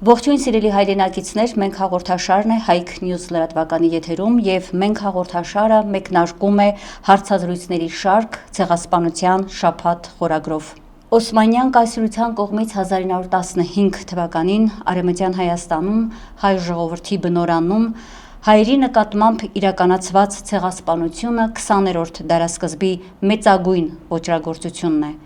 Ողջույն սիրելի հայրենակիցներ, մենք հաղորդաշարն է Հայք News լրատվականի եթերում եւ մենք հաղորդաշարը մեկնարկում է հարցազրույցների շարք ցեղասպանության շաբաթ խորագրով։ Օսմանյան կայսրության կողմից 1915 թվականին Արևմտյան Հայաստանում հայ ժողովրդի բնորանում հայերի նկատմամբ իրականացված ցեղասպանությունը 20-րդ դարասկզբի մեծագույն ոճրագործությունն է։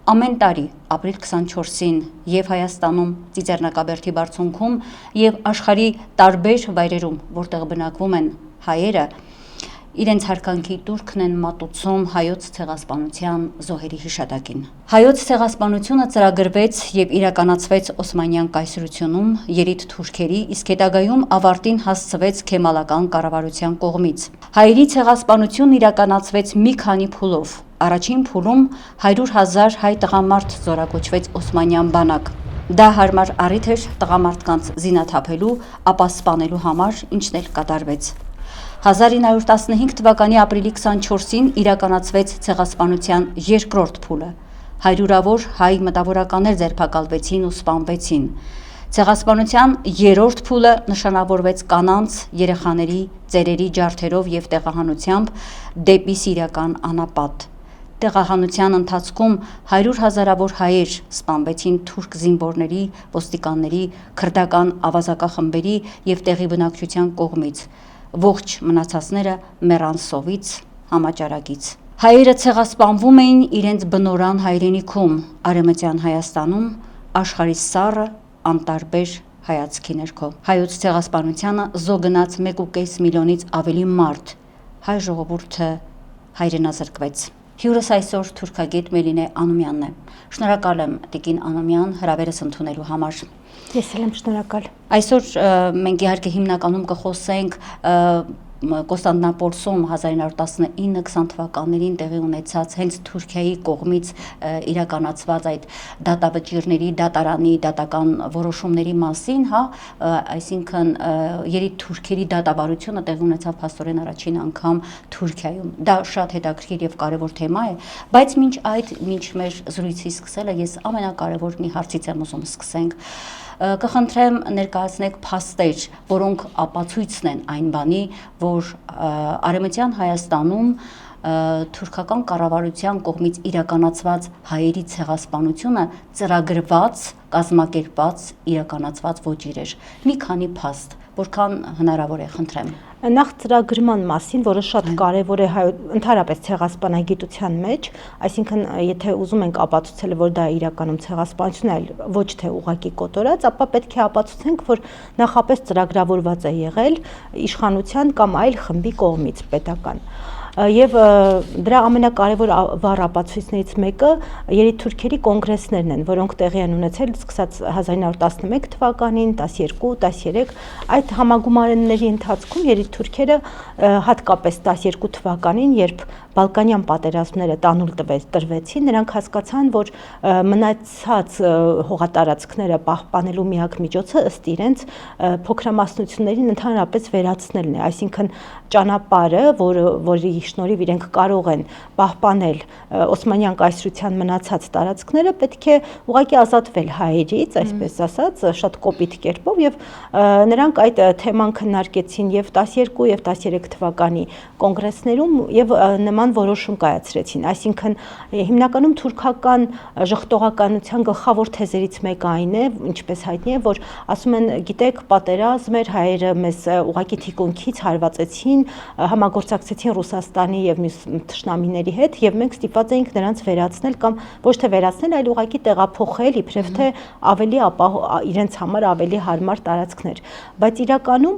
Ամեն տարի ապրիլ 24-ին եւ Հայաստանում Ծիծեռնակաբերդի բարձունքում եւ աշխարհի տարբեր վայրերում, որտեղ բնակվում են հայերը, իրենց հարկանքի տուրքն են մատուցում հայոց ցեղասպանության զոհերի հիշատակին։ Հայոց ցեղասպանությունը ծրագրվեց եւ իրականացվեց Օսմանյան կայսրությունում երիտ թուրքերի, իսկ հետագայում ավարտին հասցվեց Քեմալական կառավարության կողմից։ Հայերի ցեղասպանությունն իրականացվեց մի քանի փուլով։ Առաջին փուլում 100,000 հայ տղամարդ զորակոչվեց Օսմանյան բանակ։ Դա հարմար առիթ էր տղամարդկանց զինաթափելու, ապա սպանելու համար, ինչն էլ կատարվեց։ 1915 թվականի ապրիլի 24-ին իրականացվեց ցեղասպանության երկրորդ փուլը։ Հարյուրավոր հայ մտավորականներ ձերբակալվեցին ու սպանվեցին։ Ցեղասպանության երրորդ փուլը նշանավորվեց կանանց, երեխաների, ծերերի ջարդերով եւ տեղահանությամբ դեպի սիրիական անապատ։ Տեղահանության ընթացքում 100,000-ավոր հայեր սպանվեցին թուրք զինվորների, ոստիկանների, քրդական ավազակախմբերի եւ տեղի բնակչության կողմից։ Ողջ մնացածները մեռան սովից, համաճարակից։ Հայերը ցեղասպանվում էին իրենց բնորան հայրենիքում, Արևմտյան Հայաստանում, աշխարհի սառը, անտարբեր հայացքի ներքո։ Հայոց ցեղասպանությանը զոհգնաց 1.5 միլիոնից ավելի մարդ։ Հայ ժողովուրդը հայրենազրկվեց։ Հյուրս այսօր թուրքագետ Մելինե Անումյանն է։ Շնորհակալ եմ Տիկին Անումյան հրավերս ընդունելու համար։ Ես էլ եմ շնորհակալ։ Այսօր մենք իհարկե հիմնականում կխոսենք Կոստանդնապոլսում 1919-20 թվականներին տեղի ունեցած հենց Թուրքիայի կողմից իրականացված այդ դատավճիռների, դատարանի, դատական որոշումների մասին, այսինքն երիտ թուրքերի դատավարությունը տեղի ունեցավ փաստորեն առաջին անգամ Թուրքիայում։ Դա շատ հետաքրքիր եւ կարեւոր թեմա է, բայց մինչ մեր զրույցի սկսելը ես ամենակարևոր մի հարցից եմ ուզում սկսենք։ Կխնդրեմ ներկայացնեք փաստեր, որոնք ապացույցն են այն բանի, որ Արևմտյան Հայաստանում թուրքական կառավարության կողմից իրականացված հայերի ցեղասպանությունը ծրագրված, կազմակերպված, իրականացված ոճիր էր։ Մի քանի փաստ, որքան հնարավոր է, խնդրեմ։ Նախ ծրագրման մասին, որը շատ կարևոր է ընդհանրապես ցեղասպանագիտության մեջ, այսինքն եթե ուզում ենք ապացուցել, որ դա իրականում ցեղասպանություն է, այլ ոչ թե ուղղակի կոտորած, ապա պետք է ապացուցենք, որ նախապես ծրագրավորված է եղել իշխանության կամ այլ խմբի կողմից պետական։ Եվ դրա ամենակարևոր վառ ապացույցներից մեկը երիտ թուրքերի կոնգրեսներն են, որոնք տեղի են ունեցել սկսած 1911 թվականին, 12, 13, այդ համագումարների ընթացքում երիտ թուրքերը հատկապես 12 թվականին, երբ Բալկանյան պատերազմները տանուլ տրվեցին, նրանք հասկացան, որ մնացած հողատարածքները պահպանելու միակ միջոցը ըստ իրենց փոքրամասնություններին ընդհանրապես վերացնելն է, այսինքն ճանապարհը, որի շնորհիվ իրենք կարող են պահպանել Օսմանյան կայսրության մնացած տարածքները, պետք է ուղղակի ազատվել հայերից, այսպես ասած, շատ կոպիտ կերպով, եւ նրանք այդ թեման քննարկեցին եւ 12 եւ 13 թվականի կոնգրեսներում եւ նման որոշում կայացրեցին, այսինքն հիմնականում թուրքական ժխտողականության գլխավոր թեզերից մեկը այն է, ինչպես հայտնի է, որ ասում են, գիտեք, պատերազմ էր, հայերը մեզ ուղղակի թիկունքից հարվածեցին, համագործակցեցին Ռուսաստանի եւ մյուս թշնամիների հետ եւ մենք ստիպված էինք նրանց վերացնել կամ ոչ թե վերացնել, այլ ուղղակի տեղափոխել իբրև թե ավելի իրենց համար ավելի հարմար տարածքներ, բայց իրականում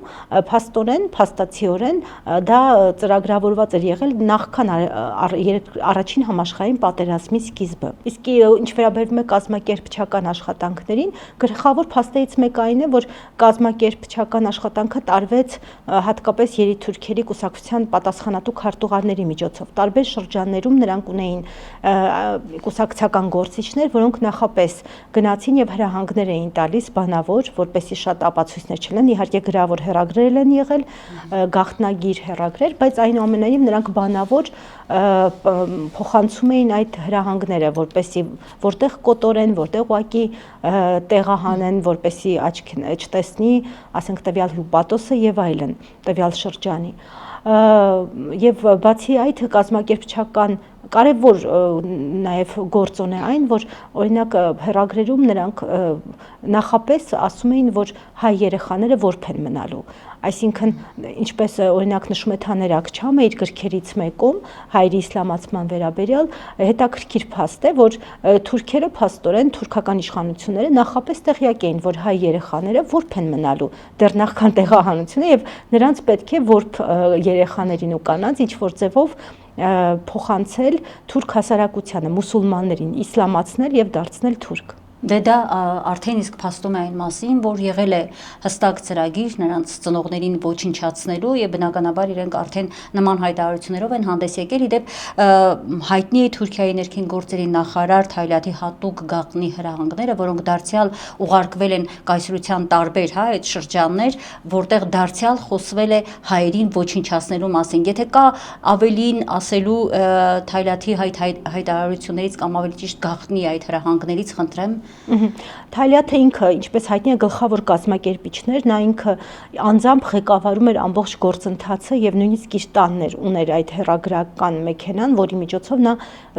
փաստացիորեն դա ծրագրավորված էր եղել նախքան առաջին համաշխարհային պատերազմի սկիզբը։ Իսկ ինչ վերաբերում է կազմակերպչական աշխատանքներին, գլխավոր փաստերից մեկը այն է, որ կազմակերպչական աշխատանքը տարվեց հատկապես երիտ թուրքերի կուսակցության պատասխանատու քարտուղարների միջոցով։ Տարբեր շրջաններում նրանք ունեին կուսակցական գործիչներ, որոնք նախապես գնացին եւ հրահանգներ էին տալիս բանավոր, որպեսզի շատ ապացույցներ չլինեն, իհարկե գրավոր հեռագրեր են եղել, գաղտնագիր հեռագրեր, բայց այնուամենայնիվ նրանք բանավոր փոխանցում էին այդ հրահանգները, որպեսզի որտեղ կոտորեն, որտեղ ուղակի տեղահանեն, որպեսզի աչք չտեսնի, ասենք տվյալ հյուպատոսը եւ այլն, տվյալ շրջանի։ Եվ բացի այդ կազմակերպչական կարևոր նաև գործոն է այն, որ օրինակ հեռագրերում նրանք նախապես ասում էին, որ հայ երեխաները որբ են մնալու, այսինքն ինչպես օրինակ նշում է Թաներ Աքչամը իր գրքերից մեկում հայերի իսլամացման վերաբերյալ հետաքրքիր փաստ է, որ թուրքերը փաստորեն թուրքական իշխանությունները նախապես տեղյակ էին, որ հայ երեխաները որբ են մնալու դեռ նախքան տեղահանությունը եւ նրանց պետք է որբ երեխաներին ու կանանց ինչ որ ձևով փոխանցել թուրք հասարակությանը, մուսուլմաններին, իսլամացնել եւ դարձնել թուրք։ Դե դա արդեն իսկ փաստում է այն մասին, որ եղել է հստակ ծրագիր նրանց ծնողներին ոչնչացնելու եւ բնականաբար իրենք արդեն նման հայտարարություններով են հանդես եկել։ Իդեպ հայտնի է Թուրքիայի ներքին գործերի նախարար Թայլաթի հատուկ գաղտնի հրահանգները, որոնք դարձյալ ուղարկվել են կայսրության տարբեր այդ շրջաններ, որտեղ դարձյալ խոսվել է հայերին ոչնչացնելու մասին։ Եթե կա ավելին ասելու Թայլաթի հայտարարություններից կամ ավելի ճիշտ գաղտնի այդ հրահանգներից, խնդրեմ։ Թայլաթը ինքը, ինչպես հայտնի է, գլխավոր կազմակերպիչներ, նա ինքը անձամբ ղեկավարում էր ամբողջ գործընթացը եւ նույնիսկ իր տանն էր ուներ այդ հեռագրական մեքենան, որի միջոցով նա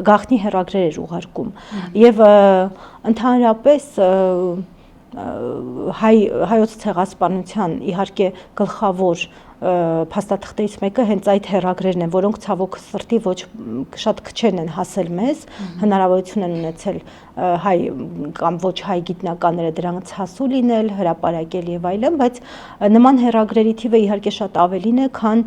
գաղտնի հեռագրեր էր ուղարկում։ Եվ ընդհանրապես հայոց ցեղասպանության իհարկե գլխավոր փաստաթղթերից մեկը հենց այդ հեռագրերն են, որոնք ցավոք սրտի ոչ շատ քչերն են հասել մեզ, հնարավորություն են ունեցել հայ կամ ոչ հայ գիտնականները դրանց հասու լինել, հրապարակել եւ այլն, բայց նման հեռագրերի թիվը իհարկե շատ ավելին է, քան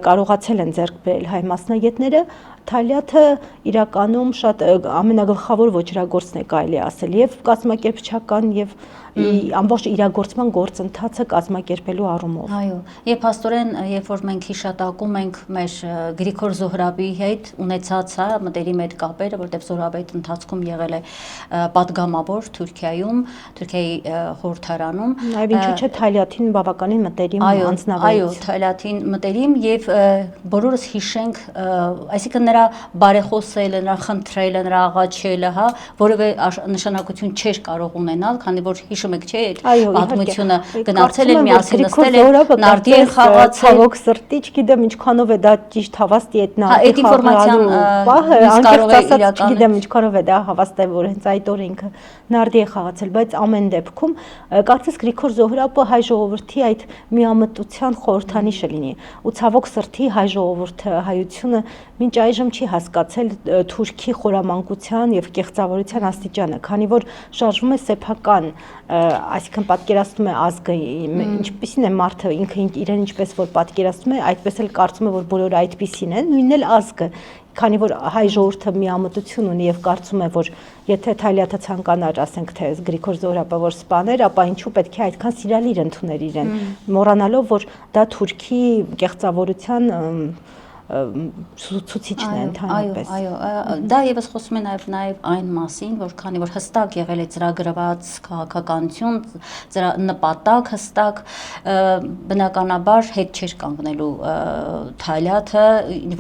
կարողացել են ձեռք բերել հայ մասնագետները։ Թայլաթը իրականում շատ ամենագլխավոր ոչրագործն է կարելի ասել եւ կազմակերպչական եւ ամբողջ իրագործման գործընթացը կազմակերպելու առումով։ Այո, եւ փաստորեն, երբ որ մենք հիշատակում ենք մեր Գրիգոր Զոհրաբի հետ ունեցած մտերիմ այդ կապերը, որտեղ Զոհրաբը այդ ընթացքում եղել է պատգամավոր Թուրքիայում, Թուրքիայի խորհրդարանում։ Նաեւ ինչու՞ չէ Թայլաթին բավականին մտերիմ անձնավարից։ Այո, Թայլաթին մտերիմ եւ բոլորս հիշենք, այսինքն նրա բարեխոսելը, նրա խնդրելը, նրա աղաչելը, որևէ նշանակություն չէր կարող ունենալ, քանի որ հիշում եք, չէ՞, այդ պատմությունը գնացել են, միասին նստել են, նարդի են խաղացել։ Ցավոք սրտի, չգիտեմ ինչքանով է դա ճիշտ հավաստի այդ նարդի խաղալու պահը, անկեղծ ասած չգիտեմ ինչքանով է դա հավաստը, որ հենց այդ օրը ինքը նարդի է խաղացել, բայց ամեն դեպքում կարծես Գրիգոր Զոհրաբը հայ ժողովրդի այդ միամտության խորհրդանիշը լինի։ Ու ցավոք սրտի հայ ժողովուրդը, հայությունը մինչ այժմ չի հասկացել թուրքի խորամանկության եւ կեղծավորության աստիճանը, քանի որ շարժվում է սեփական, այսինքն պատկերացնում է ազգը, ինչպիսին է մարդը ինքը իրեն ինչպես որ պատկերացնում է, այդպես էլ կարծում է, որ բոլորը այդպիսին են, նույնն էլ ազգը, քանի որ հայ ժողովուրդը միամտություն ունի եւ կարծում է, որ եթե Թայլաթը ցանկանար, ասենք թե Գրիգոր Զոհրաբը որ սպաներ, ապա ինչու պետք է այդքան սիրալիր ընդուներ իրեն, մոռանալով, որ դա թուրքի կեղծավորության ցուցիչն է ընդհանրապես։ Այո, դա եւս խոսում է նաեւ այն մասին, որ քանի որ հստակ եղել է ծրագրված քաղաքականություն, նպատակ հստակ, բնականաբար հետ չէր կանգնելու Թայլաթը,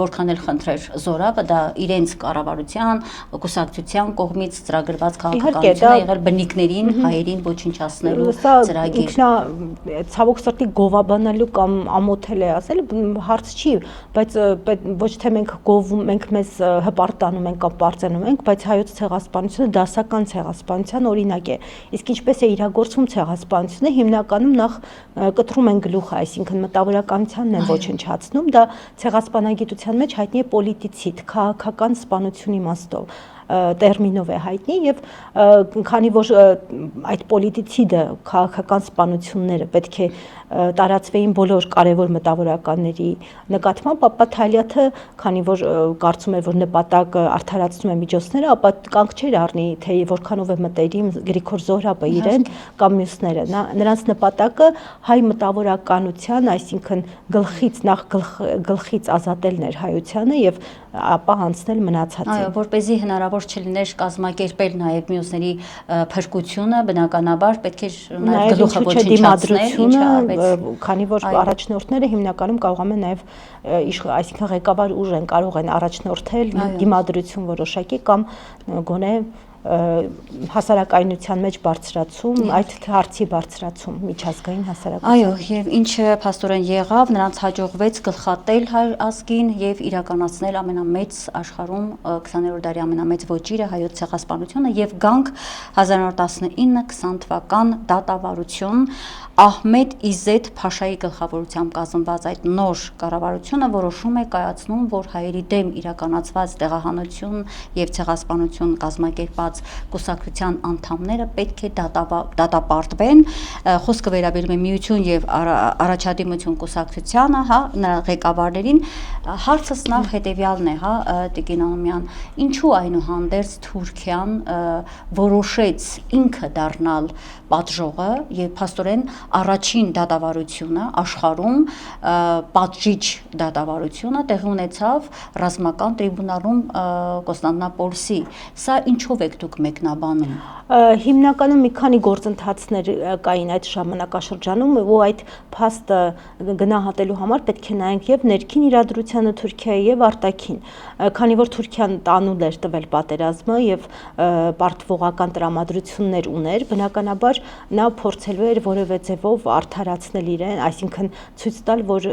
որքան էլ խնդրեր Զոհրաբը, դա իրենց կառավարության, կուսակցության կողմից ծրագրված քաղաքականություն է եղել բնիկներին, հայերին ոչնչացնելու ծրագիր։ Ինքնա ցավոք սրտի գովաբանելու կամ ամոթել է ասել, հարց չի, բայց ոչ թե մենք գովում, մենք մեզ հպարտանում ենք կամ պարծենում ենք, բայց հայոց ցեղասպանությունը դասական ցեղասպանության օրինակ է։ Իսկ ինչպես է իրագործվում ցեղասպանությունը, հիմնականում նախ կտրում են գլուխը, այսինքն մտավորականությանն են ոչնչացնում, դա ցեղասպանագիտության մեջ հայտնի է պոլիտիցիդ, քաղաքական սպանություն իմաստով տերմինով է հայտնի եւ քանի որ այդ պոլիտիցիդը քաղաքական սպանությունները պետք է տարածվեին բոլոր կարևոր մտավորականների նկատմամբ, ապա Թայլաթը, քանի որ կարծում էր, որ նպատակը արդարացնում է միջոցները, ապա կանգ չէր առնի, թե որքանով է մտերիմ Գրիգոր Զոհրաբը իրեն կամ մյուսները։ Նրանց նպատակը հայ մտավորականության, այսինքն գլխից ազատելն էր հայությանը եւ ապա հանցնել մնացածին։ Այո, որպեսզի հնարավոր հնարավոր չլիներ կազմակերպել նաև մյուսների փրկությունը, բնականաբար պետք է նաև գլուխը ոչնչացնել, քանի որ առաջնորդները հիմնականում կարողանում են նաև այսինքն ղեկավար ուժ են կարող են առաջնորդել դիմադրություն որոշակի կամ գոնե հասարակայնության մեջ բարձրացում, այդ հարցի բարձրացում միջազգային հասարակության։ Այո, եւ ինչը փաստորեն եղավ, նրանց հաջողվեց գլխատել հայ ազգին եւ իրականացնել ամենամեծ աշխարհում 20-րդ դարի ամենամեծ ոճիրը հայոց ցեղասպանությունը եւ գանք 1919-20 թվական դատավարություն Ահմեդ Իզեդ Փաշայի գլխավորությամբ կազմված այդ նոր կառավարությունը որոշում է կայացնում, որ հայերի դեմ իրականացված տեղահանություն եւ ցեղասպանություն կազմակերպած կուսակցության անդամները պետք է դատապարտվեն, խոսքը վերաբերում է Միություն եւ Առաջադիմություն կուսակցությանը, նրա ղեկավարներին, հարցս նախ հետեւյալն է, Տիկին Անումյան, ինչու այնուհանդերձ Թուրքիան որոշեց ինքը դառնալ պատժողը եւ փաստորեն առաջին դատավարությունը աշխարհում պատժիչ դատավարությունը տեղի ունեցավ ռազմական տրիբունալում Կոստանդնուպոլսի։ Սա ինչով եք դուք մեկնաբանում։ Հիմնականում մի քանի գործընթացներ կային այդ ժամանակաշրջանում ու այդ փաստը գնահատելու համար պետք է նայենք եւ ներքին իրադրությանը Թուրքիայի եւ արտաքին, քանի որ Թուրքիան տանուլ էր տվել պատերազմը եւ պարտվողական տրամադրություններ ուներ, բնականաբար նա փորձելու էր որևէ ձևով արդարացնել իրեն, այսինքն ցույց տալ, որ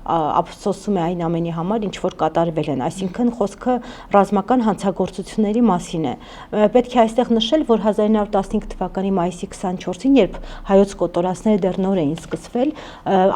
ափսոսում է այն ամենի համար, ինչ որ կատարվել են, այսինքն խոսքը ռազմական հանցագործությունների մասին է։ Պետք է այստեղ նշել, որ 1915 թվականի մայիսի 24-ին, երբ հայոց կոտորածները դեռ նոր էին սկսվել,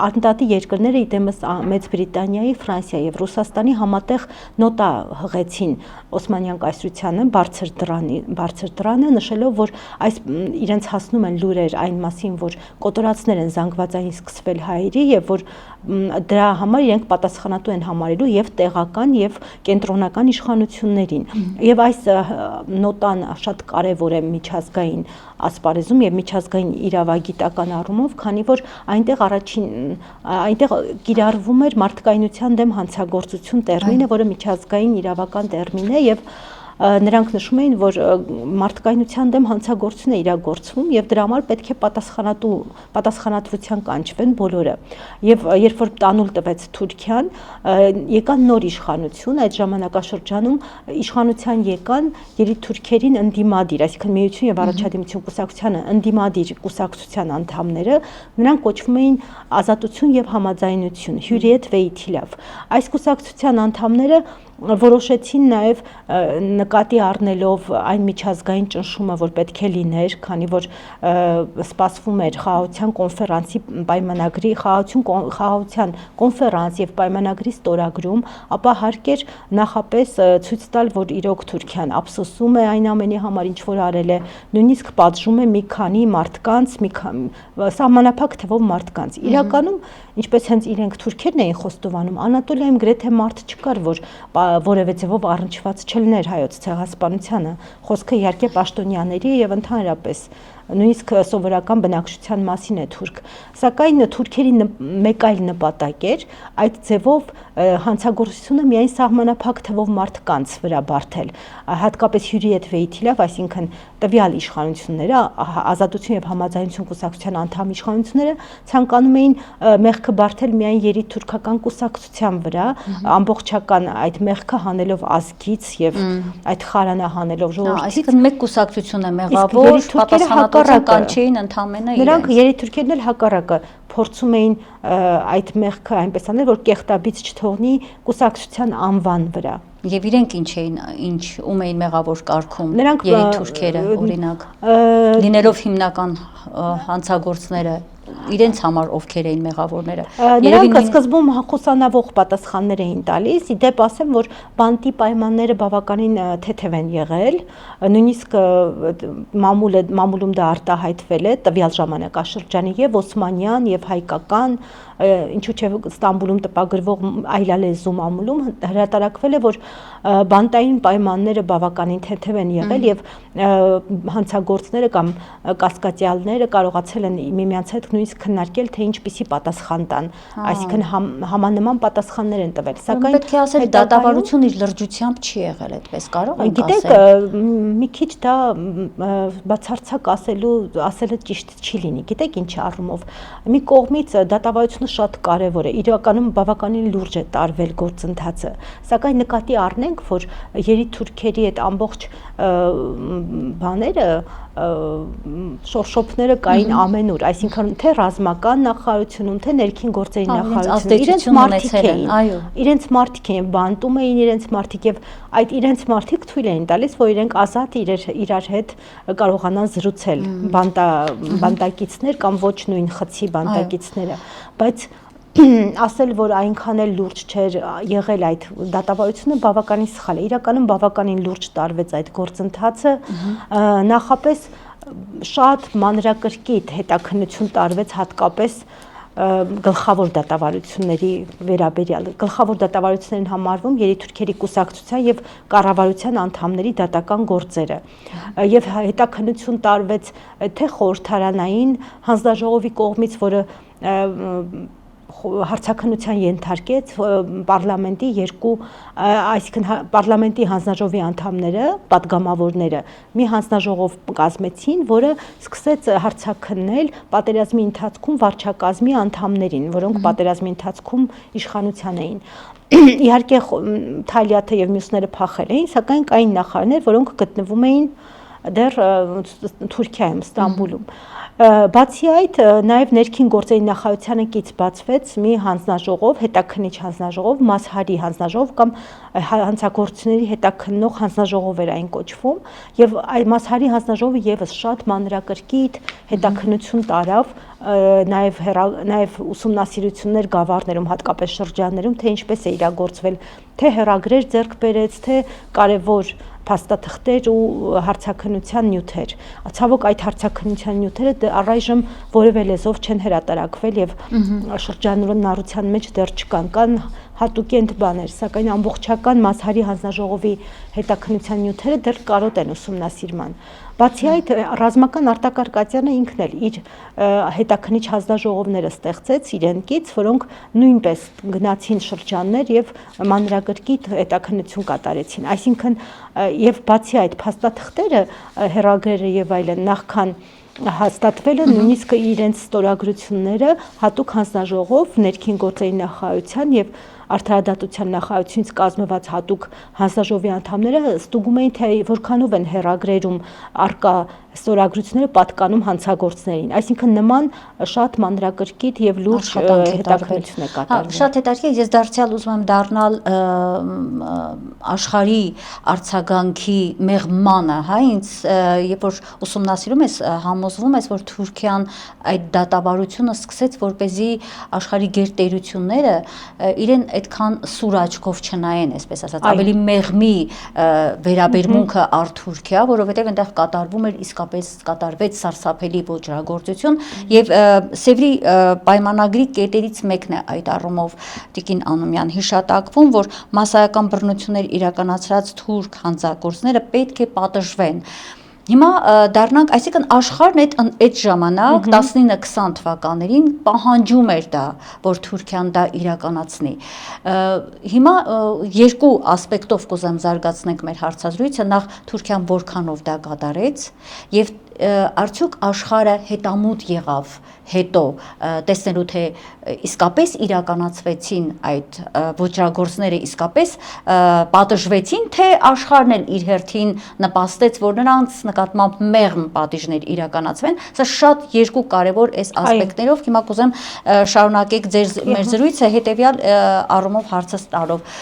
անդադի երկրները իդեմս Մեծ Բրիտանիայի, Ֆրանսիայի եւ Ռուսաստանի համատեղ նոտա հղեցին Օսմանյան կայսրությանը բարձր դրանը, նշելով, որ այս իրենց հասնում են լուրեր այն մասին, որ կոտորածներ են զանգվածային սկսվել հայերի եւ որ դրա համար իրենք պատասխանատու են համարելու եւ տեղական եւ կենտրոնական իշխանություններին եւ այս նոտան շատ կարեւոր է միջազգային ասպարեզում եւ միջազգային իրավագիտական առումով, քանի որ այնտեղ կիրառվում էր մարդկայնության դեմ հանցագործություն տերմինը, որը միջազգային իրավական տերմին է եւ նրանք նշում էին, որ մարդկայնության դեմ հանցագործություն է իրագործվում եւ դրա համար պետք է պատասխանատվության կանչվեն բոլորը։ Եվ երբ որ տանուլ տվեց Թուրքիան, եկան նոր իշխանություն, այդ ժամանակաշրջանում իշխանության եկան երիտթուրքերին ընդդիմադիր, այսինքն Միություն եւ Առաջադիմություն կուսակցությանը ընդդիմադիր կուսակցության անդամները, նրանք կոչվում էին Ազատություն եւ Համաձայնություն, Հյուրիետ Վեյթիլավ։ Այս կուսակցության անդամները որոշեցին նաև նկատի առնելով այն միջազգային ճնշումը, որ պետք է լիներ, քանի որ սպասվում էր խաղաղության կոնֆերանսի պայմանագրի խաղաղության կոնֆերանս եւ պայմանագրի ստորագրում, ապա հարկ էր նախապես ցույց տալ, որ իրոք Թուրքիան ափսոսում է այն ամենի համար, ինչ որ արել է, նույնիսկ պատժում է մի քանի մարդկանց, սահմանափակ թվով մարդկանց։ Իրականում, ինչպես հենց իրենք թուրքերն էին խոստովանում, Անատոլիայում գրեթե մարդ չկար, որ որևէ ձևով առնչված չլիներ հայոց ցեղասպանությանը, խոսքը իհարկե պաշտոնյաների եւ ընդհանրապես նույնիսկ սովորական բնակչության մասին է թուրք, սակայն թուրքերի մեկ այլ նպատակ էր այդ ձևով հանցագործությունը միայն սահմանափակ թվով մարդկանց վրա բարթել, հատկապես Հյուրիետ Վեյթիլավ, այսինքն տվյալ իշխանությունները, Ազատություն եւ Համաձայնություն կուսակցության անդամ իշխանությունները ցանկանում էին մեղքը բարթել միայն երիտթուրքական կուսակցության վրա, ամբողջական այդ մեղքը հանելով ազգից եւ այդ խարանը հանելով ժողովրդից, այսինքն մեկ կուսակցություն է մեղավոր, պատասխանատվության կանչեին ընդամենը իրենց։ Նրանք երիտթուրքերն էլ հակառակը փորձում էին այդ մեղքը այնպես անել, որ կեղտաբիծ չթողնի կուսակցության անվան վրա։ Եվ իրենք ում էին մեղավոր կարգում երիտթուրքերը, օրինակ, լինելով հիմնական հանցագործները, իրենց համար ովքեր էին մեղավորները։ Նրանք սկզբում խուսանավող պատասխաններ էին տալիս, իդեպ ասեմ, որ բանտի պայմանները բավականին թեթև են եղել, նույնիսկ մամուլում դա արտահայտվել է տվյալ ժամանակաշրջանի եւ օսմանյան եւ հայկական ինչու՞ չէ Ստամբուլում տպագրվող այլալեզու մամուլում հրատարակվել է, որ բանտային պայմանները բավականին թեթև են եղել եւ հանցագործները կամ կասկածյալները կարողացել են միմյանց հետ նույնիսկ քննարկել, թե ինչպիսի պատասխան տան, այսինքն համանման պատասխաններ են տվել, սակայն պետք է ասել դատավարությունը իր լրջությամբ չի եղել, այդպես կարող ենք ասել։ Գիտեք, մի քիչ դա բացարձակ ասելը ճիշտ չի լինի, գիտեք ինչի առումով։ Մի կողմից դատավարությունը շատ կարևոր է, իրականում բավականին լուրջ է տարվել գործընթացը, սակայն նկատի առնենք, որ երիտթուրքերի այդ ամբողջ բաները շորշոփները կային ամենուր, այսինքն թե ռազմական նախարարությունում, թե ներքին գործերի նախարարությունում, իրենց մարդիկ էին, բանտում էին իրենց մարդիկ եւ այդ իրենց մարդիկ թույլ էին տալիս, որ իրենք ազատ իրար հետ կարողանան զրուցել, բանտակիցներ կամ ոչ նույն խցի բանտակիցները, բայց ասել, որ այնքան էլ լուրջ չէր եղել այդ դատավարությունը բավականին սխալ է, իրականում բավականին լուրջ տարվեց այդ գործընթացը, նախապես շատ մանրակրկիտ հետաքննություն տարվեց հատկապես գլխավոր դատավարությունների վերաբերյալ, գլխավոր դատավարություններին համարվում երիտթուրքերի կուսակցության եւ կառավարության անդամների դատական գործերը եւ հետաքննություն տարվեց թե խորհրդարանային հանձնաժողովի կողմից, որը հարցաքննության ենթարկեց պարլամենտի այսինքն պարլամենտի հանձնաժողովի անդամները, պատգամավորները մի հանձնաժողով կազմեցին, որը սկսեց հարցաքննել պատերազմի ընթացքում վարչակազմի անդամներին, որոնք պատերազմի ընթացքում իշխանության էին։ Իհարկե Թալիաթը եւ մյուսները փախել էին, սակայն կային նախարարներ, որոնք գտնվում էին դեռ Թուրքիայում, Ստամբուլում։ Բացի այդ, նաև ներքին գործերի նախարարությանը կից բացվեց մի հանձնաժողով, հետաքննիչ հանձնաժողով, Մասհարի հանձնաժողով կամ հանցագործությունների հետաքննող հանձնաժողով էր այն կոչվում, եւ այդ Մասհարի հանձնաժողովը եւս շատ մանրակրկիտ հետաքննություն տարավ, նաև ուսումնասիրություններ գավառներում, հատկապես շրջաններում, թե ինչպես է իրագործվել, թե հեռագրեր ձեռք բերեց, թե կարևոր փաստաթղթեր ու հարցաքննության նյութեր։ Ցավոք այդ հարցաքննության նյութերը առայժմ որևէ լեզվով չեն հրատարակվել եւ շրջանառության մեջ դեռ չկան, կան հատուկենտ բաներ, սակայն ամբողջական Մասհարի հանձնաժողովի հետաքննության նյութերը դեռ կարոտ են ուսումնասիրման։ Բացի այդ, ռազմական Արտակարգ Կատյանը ինքն էլ իր հետաքննիչ հանձնաժողովները ստեղծեց իրենքից, որոնք նույնպես գնացին շրջաններ եւ մանրակրկիտ հետաքննություն կատարեցին։ Այսինքն եւ բացի այդ փաստաթղթերը, հեռագրերը եւ այլն նախքան հաստատվել է նույնիսկ իրենց ստորագրությունները հատուկ հանձնաժողով ներքին գործերի նախարարության եւ Արդարադատության նախարարությունից կազմված հատուկ հանձնաժողովի անդամները ստուգում էին, թե որքանով են հեռագրերում արկա ստորագրությունները պատկանում հանցագործներին, այսինքն նման շատ մանրակրկիտ եւ լուրջ հետաքննություն է կատարվել։ Շատ հետաքրքիր, ես դարձյալ ուզում եմ դառնալ աշխարհի արձագանքի մեղմանը, հա, ինձ երբ որ ուսումնասիրում ես, համոզվում ես, որ Թուրքիան այդ դատավարությունը սկսեց, որպեսզի աշխարհի գերտերությունները իրեն այդքան սուր աչքով չնայեն, այսպես ասած, ավելի մեղմի վերաբերմունքը առ Թուրքիա, որովհետև այնտեղ կատարվում էր իսկապես կատարվեց սարսափելի ոճրագործություն եւ Սևրի պայմանագրի կետերից մեկն է այդ առումով Տիկին Անումյան հիշատակվում, որ մասսայական բռնություններ իրականացրած թուրք հանցագործները պետք է պատժվեն։ Հիմա դառնանք, այսինքն աշխարհն այդ ժամանակ 19-20 թվականներին պահանջում էր դա, որ Թուրքիան դա իրականացնի։ Հիմա երկու ասպեկտով կուզեմ զարգացնենք մեր հարցազրույցը, նախ Թուրքիան որքանով դա կատարեց եւ արդյոք աշխարհը հետամուտ եղավ հետո տեսնելու թե իսկապես իրականացվեցին այդ ոճրագործները, իսկապես պատժվեցին, թե աշխարհն էլ իր հերթին նպաստեց, որ նրանց նկատմամբ մեղմ պատիժներ իրականացվեն։ Սա շատ երկու կարևոր այս ասպեկտներով հիմա կուզեմ շարունակեք մեր զրույցը հետեւյալ առումով հարցս տալով։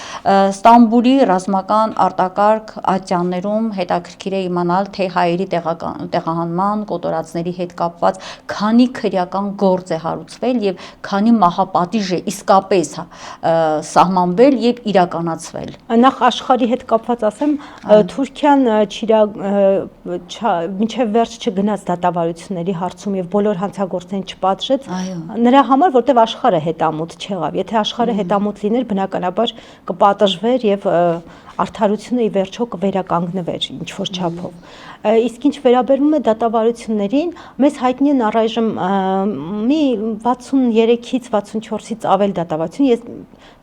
Ստամբուլի ռազմական արտակարգ ատյաններում հետաքրքիր է իմանալ, թե հայերի տեղահան սահմանման, կոտորածների հետ կապված քանի քրեական գործ է հարուցվել եւ քանի մահապատիժ է իսկապես սահմանվել եւ իրականացվել։ Նախ աշխարհի հետ կապված ասեմ, Թուրքիան մինչև վերջ չգնաց դատավարությունների հարցում եւ բոլոր հանցագործներին չպատժեց նրա համար, որտեղ աշխարհը հետամուտ չեղավ։ Եթե աշխարհը հետամուտ լիներ, բնականաբար կպատժվեր եւ արդարությունը ի վերջո կվերականգնվեր ինչ որ չափով։ Իսկ ինչ վերաբերում է դատավարություններին, մեզ հայտնի են առայժմ մի 63-ից 64-ից ավել դատավարություն, ես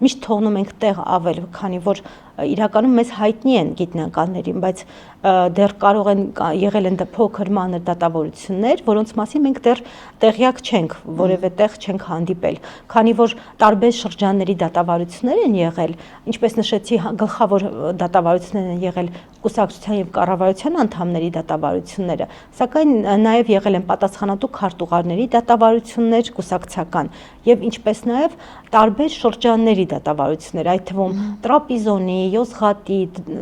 միշտ թողնում ենք տեղ ավել, քանի որ իրականում մեզ հայտնի են գիտնականներին, բայց դեռ կարող են եղել են փոքր մանր դատավարություններ, որոնց մասին մենք դեռ տեղյակ չենք, որևէ տեղ չենք հանդիպել, քանի որ տարբեր շրջանների դատավարություններ են եղել, ինչպես նշեցի, գլխավոր դատավարություններ են եղել կուսակցության եւ կառավարության անդամների դատավարությունները, սակայն նաեւ եղել են պատասխանատու քարտուղարների դատավարություններ կուսակցական եւ ինչպես նաեւ տարբեր շրջանների դատավարություններ, այդ թվում Տրապիզոնի, Յոզղատի,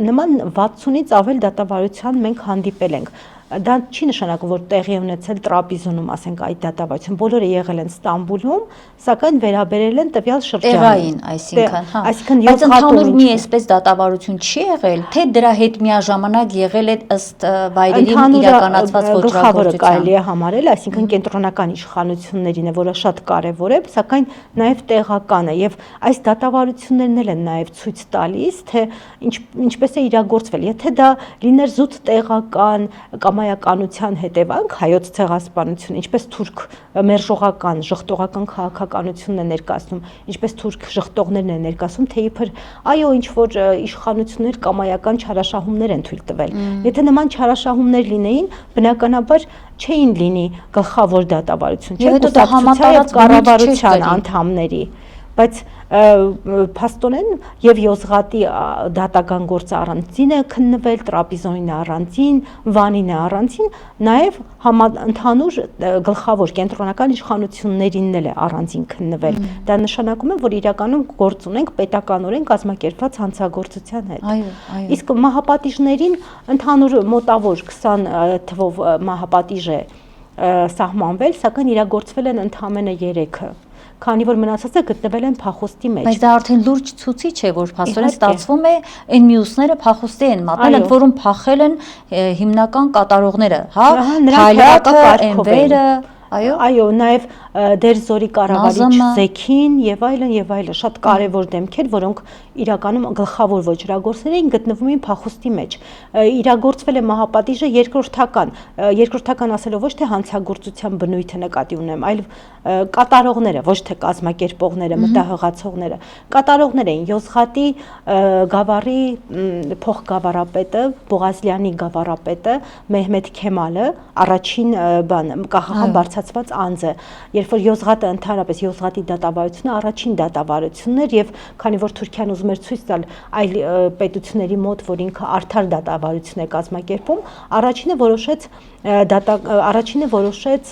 նման 60-ից ավել դատավարության մենք հանդիպել ենք։ Դա չի նշանակում, որ տեղի ունեցել Տրապիզոնում, ասենք, այդ դատավարություն, բոլորը եղել են Ստամբուլում, սակայն վերաբերել են տվյալ շրջանին, այսինքն բայց ընդհանուր մի այսպես դատավարություն չի եղել, թե դրա հետ միաժամանակ եղել է ըստ վայրերին իրականացված ոճրագործության։ Կարելի է համարել, այսինքն կենտրոնական իշխանություններին է, որը շատ կարևոր է, սակայն նաև տեղական է եւ այս դատավարություններն էլ են նաև ցույց տալիս, թե ինչպես է իրագործվել, եթե դա լիներ զուտ տեղական կամայականության հետևանք հայոց ցեղասպանություն, ինչպես թուրք մերժողական, ժխտողական քաղաքականությունն է ներկայացնում, ինչպես թուրք ժխտողներն են ներկայացնում, թե իբր այո, ինչ որ իշխանություններ կամայական չարաշահումներ են թույլ տվել։ Եթե նման չարաշահումներ լինեին, բնականաբար չէին լինի գլխավոր դատավարություն, չէ՞ կուսակցության եւ կառավարության անդամների, բայց փաստորեն եւ Յոզղատի դատական գործը առանձին է քննվել, Տրապիզոնին առանձին, Վանին առանձին, նաեւ ընդհանուր գլխավոր կենտրոնական իշխանություններին էլ է առանձին քննվել։ Դա նշանակում է, որ իրականում գործ ունենք պետականորեն կազմակերպված հանցագործության հետ։ Իսկ մահապատիժներին ընդհանուր մոտավոր 20 թվով մահապատիժ է սահմանվել, սակայն իրագործվել են ընդամենը 3-ը, քանի որ մնացածը գտնվել են փախուստի մեջ։ Բայց դա արդեն լուրջ ցուցիչ է, որ փաստորեն ստացվում է այն մյուսները փախուստի են մատնել, ընդ որում փախել են հիմնական կատարողները, հա, Թալյատը, Էնվերը, այո, նաև Դերզորի կառավարիչ Զեքին եւ այլն, շատ կարևոր դեմքեր, որոնք իրականում գլխավոր ոճրագործներ էին, գտնվում էին փախուստի մեջ։ Իրագործվել է մահապատիժը երկրորդական ասելով ոչ թե հանցագործության բնույթը նկատի ունեմ, այլ կատարողները, ոչ թե կազմակերպողները, մտահղացողները։ Կատարողներ էին Յոզղատի գավառի փոխգավառապետը, Բողազլյանի գավառապետը, Մեհմեդ Քեմալը, առաջին կախախան բարձրացված անձը, երբ որ Յոզղատը ընդհանրապես Յոզղատի դատավարությունը առաջին դատավարությունն էր եւ քանի որ Թուրքիան ուզում էր ցույց տալ այլ պետությունների մոտ, որ ինքը արդար դատավարություն է կազմակերպում, առաջինը որոշեց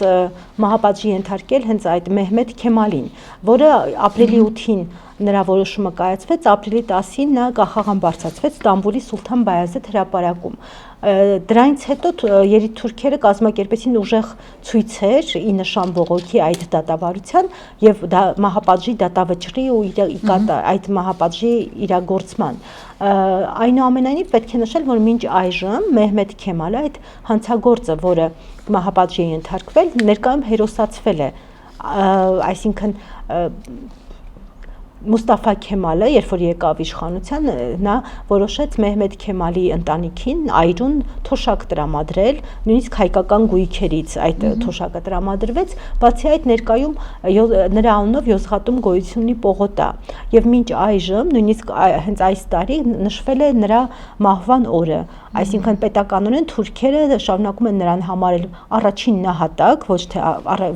մահապատժի ենթարկել հենց այդ Մեհմեդ Քեմալին, որը ապրիլի 8-ին նրա որոշումը կայացվեց, ապրիլի 10-ին նա կախաղան բարձրացվեց Ստամբուլի Սուլթան Բայազեդ հրապարակում։ Դրանից հետո երիտթուրքերը կազմակերպեցին ուժեղ ցույցեր ի նշան բողոքի այդ դատավարության եւ մահապատժի դատավճռի ու այդ մահապատժի իրագործման։ Այնուամենայնիվ պետք է նշել, որ մինչ այժմ Մեհմեդ Քեմալը, այդ հանցագործը, որը մահապատժի է ենթարկվել, ներկայում հերոսացվել է, այսինքն Մուստաֆա Քեմալը, երբ որ եկավ իշխանության, նա որոշեց Մեհմեդ Քեմալի ընտանիքին այրուն թոշակ տրամադրել, նույնիսկ հայկական գույքերից այդ թոշակը տրամադրվեց, բացի այդ ներկայում նրա անունով Յոզղատում գոյություն ունի պողոտա, եւ մինչ այժմ, նույնիսկ հենց այս տարի նշվել է նրա մահվան օրը, այսինքն պետականորեն թուրքերը շարունակում են նրան համարել առաջին նահատակ, ոչ թե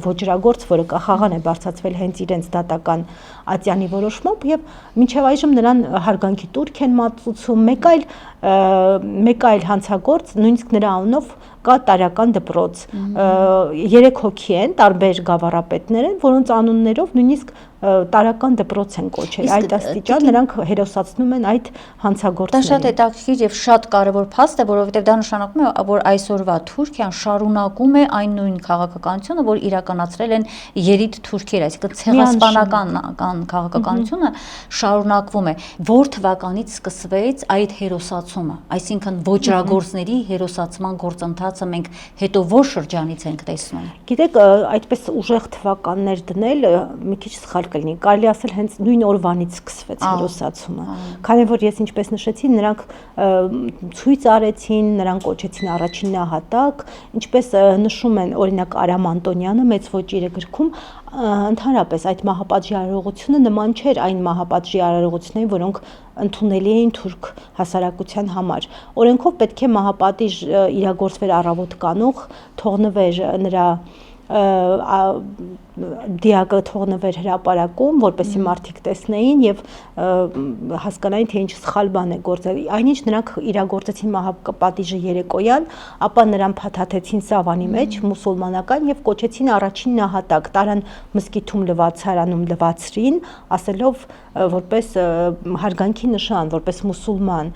ոճրագործ, որը կախաղան է բարձրացվել հենց իրենց դատական ատյանի որոշմամբ եւ մինչեւ այժմ նրան հարգանքի տուրք են մատուցում, մեկ այլ մեկ այլ հանցագործ նույնիսկ նրա անունով կա տարական դպրոց 3 հոգի են տարբեր գավառապետներ են, որոնց անուններով նույնիսկ տարական դպրոց են կոչել, այդ աստիճան նրանք հերոսացնում են այդ հանցագործներին։ Դա շատ հետաքրքիր եւ շատ կարեւոր փաստ է, որովհետեւ դա նշանակում է, որ այսօրվա Թուրքիան շարունակում է այն նույն քաղաքականությունը, որ իրականացրել են երիտ թուրքերը, այսինքն ցեղասպանական քաղաքականությունը շարունակվում է։ Որ թվականից սկսվեց այդ հերոսացումը, այսինքն ոճրագործների հերոսացման գործընթացը մենք հետո որ շրջանից ենք տեսնում։ Գիտեք, այդպես ուժեղ թվականներ դնել մի քիչ սխալ կլինի, կարելի ասել հենց նույն օրվանից սկսվեց հերոսացումը, քանի որ ես ինչպես նշեցի, նրանք ցույց արեցին, նրանք կոչեցին առաջին նահատակ, ինչպես նշում են օրինակ Արամ Անտոնյանը մեծ ոճիրը գրքում, ընդհանրապես այդ մահապատժի արարողությունը նման չէր այն մահապատժի արարողություններին, որոնք ընդունելի էին թուրք հասարակության համար։ Օրենքով պետք է մահապատիժ իրագործվեր առավոտ կանուխ, թողնվեր նրա դիակը թողնվեր հրապարակում, որպեսզի մարդիկ տեսնեին եւ հասկանային, թե ինչ սխալ բան է գործել։ Այնինչ նրանք իրագործեցին մահապատիժը երեկոյան, ապա նրան փաթաթեցին սավանի մեջ մուսուլմանական եւ կոչեցին առաջին նահատակ, տարան մզկիթում լվացարանում լվացրին, ասելով որպես հարգանքի նշան, որպես մուսուլման,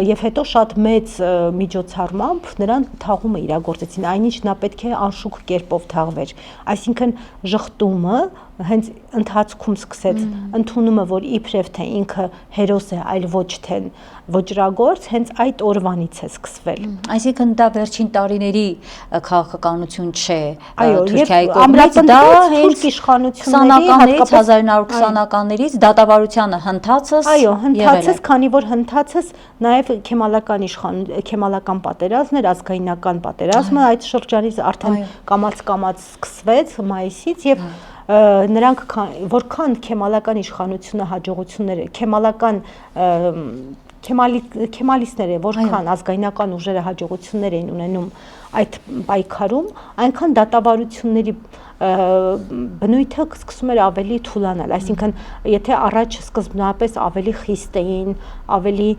եւ հետո շատ մեծ միջոցառմամբ նրան թաղումը իրագործեցին, այնինչ նա պետք է անշուք կերպով թաղվեր, այսինքն ժխտումը հենց ընթացքում սկսեց ընդունումը, որ իբրև թե ինքը հերոս է, այլ ոչ թե ոճրագործ, հենց այդ օրվանից է սկսվել։ Այսինքն դա վերջին տարիների քաղաքականություն չէ Թուրքիայի կողմից, դա հենց իշխանությունների 1920-ականներից դատավարությանը հնդածս հնդածս, քանի որ հնդածս նաև քեմալական պատերազմն էր, ազգայնական պատերազմը այդ շրջանից արդեն կամաց սկսվեց մայիսից եւ նրանք որքան քեմալական իշխանությունը հաջողությունները, քեմալիստները որքան ազգայնական ուժերը հաջողություններ էին ունենում այդ պայքարում, այնքան դատավարությունների բնույթը սկսում էր ավելի թուլանալ, այսինքն եթե առաջ սկզբնապես ավելի խիստ էին, ավելի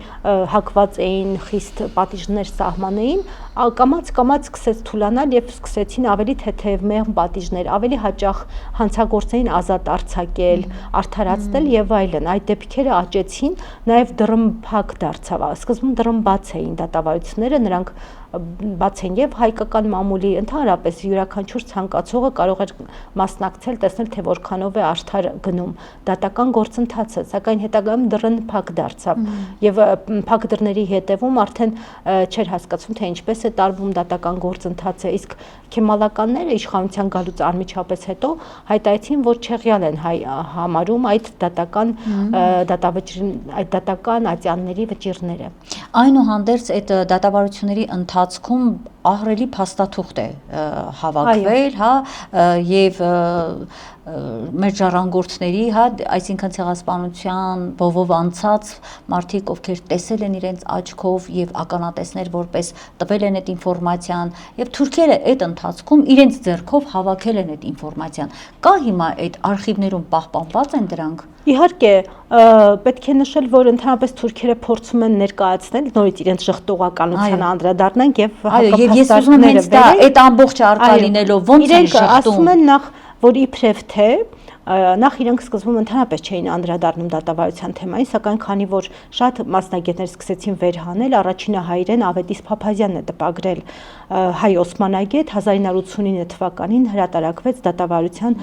հակված էին, խիստ պատիժներ սահմանեին, կամաց սկսեց թուլանալ եւ սկսեցին ավելի թեթև մեղմ պատիժներ, ավելի հաճախ հանցագործային ազատ արձակել, արդարացնել եւ այլն։ Այդ դեպքերը աճեցին, նաեւ դռնփակ դարձավ։ Սկզբում դռնբաց էին դատավարությունները, նրանք բաց են եւ հայկական մամուլի ընդհանրապես յուրաքանչյուր ցանկացողը կարող էր մասնակցել, տեսնել թե որքանով է արդար գնում դատական գործընթացը, սակայն հետագայում դռն փակ դարձավ եւ փակ դռների հետեւում արդեն չէր հասկացվում թե ինչպես է տարվում դատական գործընթացը, իսկ քեմալականները իշխանության գալուց անմիջապես հետո հայտարարեցին, որ չեղյալ են համարում այդ դատական ատյանների վճիռները։ Այնուհանդերձ այդ դատավարությունների ընթացքում ահռելի փաստաթուղթ է հավաքվել, եւ մեր ժառանգորդների, այսինքն ցեղասպանության բովով անցած մարդիկ, ովքեր տեսել են իրենց աչքով եւ ականատեսներ որպես տվել են այդ ինֆորմացիան, եւ թուրքերը այդ ընթացքում իրենց ձեռքով հավաքել են այդ ինֆորմացիան։ Կա հիմա այդ արխիվներում պահպանված են դրանք։ Իհարկե, պետք է նշել, որ ընդհանրապես թուրքերը փորձում են ներկայացնել նորից իրենց ժխտողականությանը անդրադառնանք եւ հակապաստառները վերել, այդ ամբողջ արկա լինելով ոնց են ժխտում։ Ասում են նախ, որ իբրև թե նախ իրենք սկզբում ընդհանրապես չէին անդրադառնում դատավարության թեմային, սակայն քանի որ շատ մասնագետներ սկսեցին վերհանել, առաջինը հայրեն Ավետիս Փափազյանն է տպագրել հայ օսմանագետ 1989 թվականին հրատարակվեց դատավարության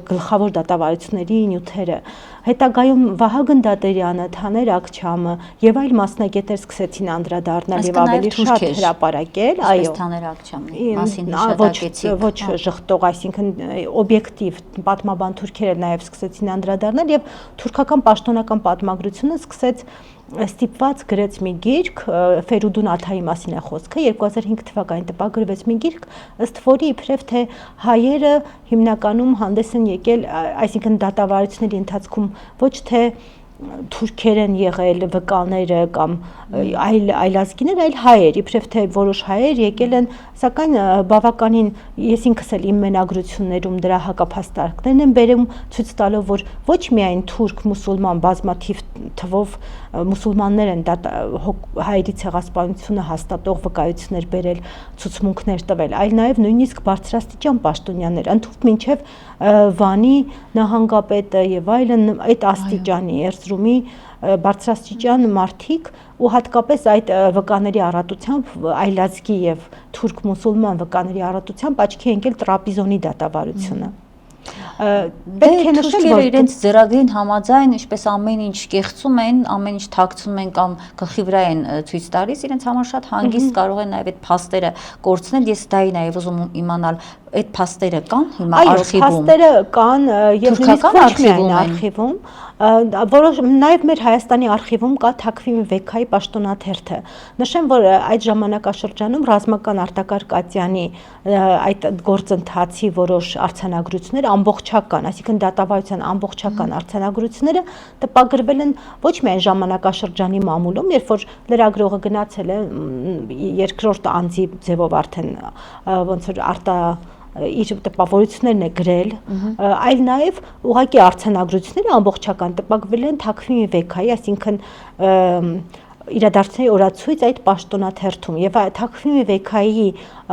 գլխավոր դատավարությունների նյութերը։ Հետագայում Վահագն Դադերյանը, Թաներ Ակչամը եւ այլ մասնագետներ սկսեցին անդրադառնալ եւ ավելի շատ հրապարակել, այո, Թաներ Ակչամի մասին հիշատակեցիք։ Ոչ ժխտող, այսինքն օբյեկտիվ պատմաբան թուրքերը նաեւ սկսեցին անդրադառնալ եւ թուրքական պաշտոնական պատմագրությունը սկսեց ստիպված գրեց մի գիրք, Ֆերուդուն Աթայի մասին է խոսքը, 2005 թվականին տպագրվեց մի գիրք, ըստ որի իբրև թե հայերը հիմնականում հանդես են եկել, այսինքն դատավարությունների ընթացքում ոչ թե թուրքեր են եղել վկաները կամ այլ ազգիներ, այլ հայեր, իբրև թե որոշ հայեր եկել են, սակայն բավականին ես ինքս էլ իմ մենագրություններում դրա հակափաստարկներն եմ բերում, ցույց տալով, որ ոչ միայն թուրք մուսուլման բազմաթիվ թվով մուսուլմաններ են հայերի ցեղասպանությունը հաստատող վկայություններ բերել, ցուցմունքներ տվել, այլ նաև նույնիսկ բարձրաստիճան պաշտոնյաներ, ընդհանուր մինչև Վանի նահանգապետը եւ այլն այդ աստիճանի Էրզրումի բարձրաստիճան մարդիկ ու հատկապես այդ վկաների առատությամբ այլազգի եւ թուրք մուսուլման վկաների առատությամբ աչքի ընկել Տրապիզոնի դատավարությունը։ Պետք է նշել, որ իրենց ձեռագրին համաձայն, ինչպես ամեն ինչ կեղծում են, ամեն ինչ թաքցնում են կամ գլխի վրա են ցույց տալիս, իրենց համար շատ հանգիստ կարող են նաև այդ փաստերը կորցնել։ Ես դա էի նաև ուզում իմանալ, այդ փաստերը կան հիմա արխիվում։ Այո, փաստերը կան եւ նույնիսկ ոչ միայն արխիվում, որոշ նաև մեր Հայաստանի արխիվում կա Թաքվիմի Վեքայի պաշտոնաթերթը։ Նշեմ, որ այդ ժամանակաշրջանում ռազմական Արտակարգ Ատյանի այդ գործընթացի որոշ արձանագրություններ ամբողջական, այսինքն դատավարության ամբողջական արձանագրությունները տպագրվել են ոչ միայն ժամանակաշրջանի մամուլում, երբ որ լրագրողը գնացել է երկրորդ անձի ձևով արդեն ոնց որ իր տպավորություններն է գրել, այլ նաև ուղղակի արձանագրությունները ամբողջական տպագրվել են Թաքվիմի Վեքայի, այսինքն իրադարձությունների օրացույց այդ պաշտոնաթերթում եւ Թաքվիմի Վեքայի